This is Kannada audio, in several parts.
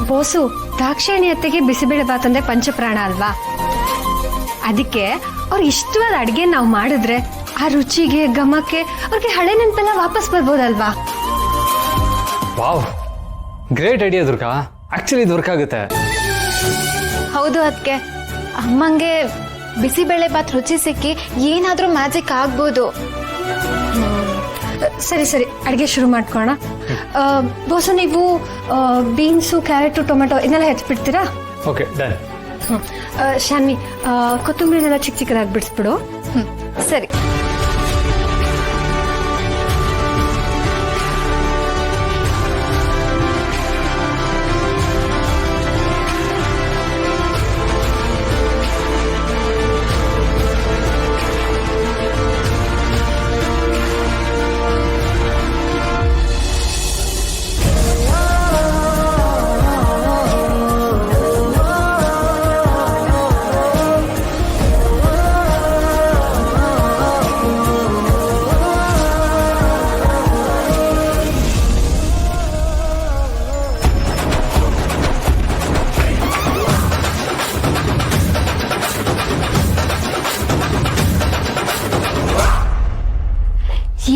ಬೋಸು ದಾಕ್ಷಾಯಣಿ ಅತ್ತೆಗೆ ಬಿಸಿಬೇಳೆ ಬಾತ್ ಅಂದ್ರೆ ಪಂಚಪ್ರಾಣ ಅಲ್ವಾ, ಅದಕ್ಕೆ ಅವ್ರ ಇಷ್ಟವಾದ ಅಡ್ಗೆ ನಾವು ಮಾಡಿದ್ರೆ ಆ ರುಚಿಗೆ ಘಮಕ್ಕೆ ಅವ್ರಿಗೆ ಹಳೆ ನೆನಪೆಲ್ಲ ವಾಪಸ್ ಬರ್ಬೋದಲ್ವಾ. Wow, great idea Durga. Actually ಇದು ವರ್ಕ್ ಆಗುತ್ತೆ. ಹೌದು ಅದಕ್ಕೆ ಅಮ್ಮಂಗೆ ಬಿಸಿಬೇಳೆ ಬಾತ್ ರುಚಿ ಸಿಕ್ಕಿ ಏನಾದ್ರೂ ಮ್ಯಾಜಿಕ್ ಆಗ್ಬೋದು. ಸರಿ ಸರಿ, ಅಡ್ಗೆ ಶುರು ಮಾಡ್ಕೋಣ. ಬೋಸು ನೀವು ಬೀನ್ಸು, ಕ್ಯಾರೆಟು, ಟೊಮೆಟೊ ಇದನ್ನೆಲ್ಲ ಹೆಚ್ಚಿಬಿಡ್ತೀರಾ? Okay, done. ಶಾನ್ವಿ, ಕೊತ್ತಂಬರಿನೆಲ್ಲ ಚಿಕ್ಕ ಚಿಕ್ಕದಾಗಿ ಬಿಡಿಸ್ಬಿಡು. ಸರಿ.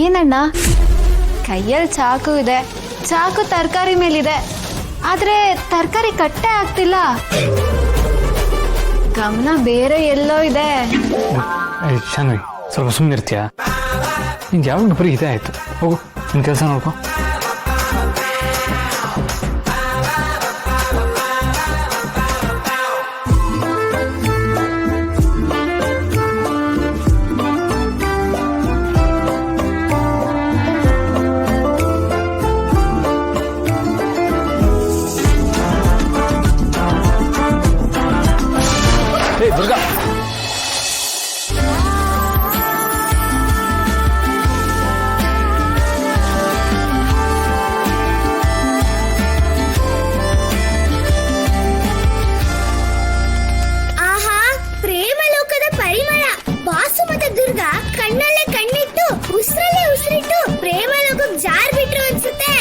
ಏನಣ್ಣ, ಕೈಯಲ್ಲಿ ಚಾಕು ಇದೆ, ಚಾಕು ತರಕಾರಿ ಮೇಲಿದೆ, ಆದ್ರೆ ತರಕಾರಿ ಕಟ್ಟೆ ಆಗ್ತಿಲ್ಲ. ಗಮನ ಬೇರೆ ಎಲ್ಲೋ ಇದೆ. ಶಾನ್ವಿ, ಸ್ವಲ್ಪ ಸುಮ್ಮನೆ ಇರ್ತೀಯಾ? ನಿಂಗೆ ಯಾವಾಗ ಬರೀ ಇದೇ ಆಯ್ತು. ಹೋಗು, ನಿನ್ನ ಕೆಲಸ ನೋಡ್ಕೊ. ದುರ್ಗಾ, ಆಹಾ, ಪ್ರೇಮಲೋಕದ ಪರಿಮಳ. ಬಾಸು ಮತ್ತೆ ದುರ್ಗಾ ಕಣ್ಣಲ್ಲೇ ಕಣ್ಣಿಟ್ಟು ಉಸಿರಲ್ಲೇ ಉಸಿರಿಟ್ಟು ಪ್ರೇಮಲೋಕಕ್ಕೆ ಜಾರ್ ಬಿಟ್ರು ಅನ್ಸುತ್ತೆ.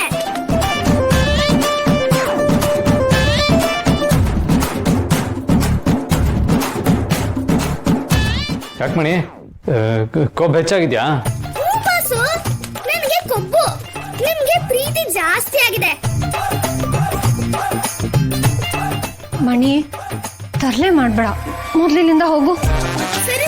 ಯಾಕೆ ಮಣಿ, ಕೊಬ್ಬು ಹೆಚ್ಚಾಗಿದ್ಯಾ? ಬಾಸು, ನನಗೆ ಕೊಬ್ಬು, ನಿಮ್ಗೆ ಪ್ರೀತಿ ಜಾಸ್ತಿ ಆಗಿದೆ. ಮಣಿ, ತರಲೆ ಮಾಡ್ಬೇಡ, ಮೊದ್ಲಿನಿಂದ ಹೋಗು. ಸರಿ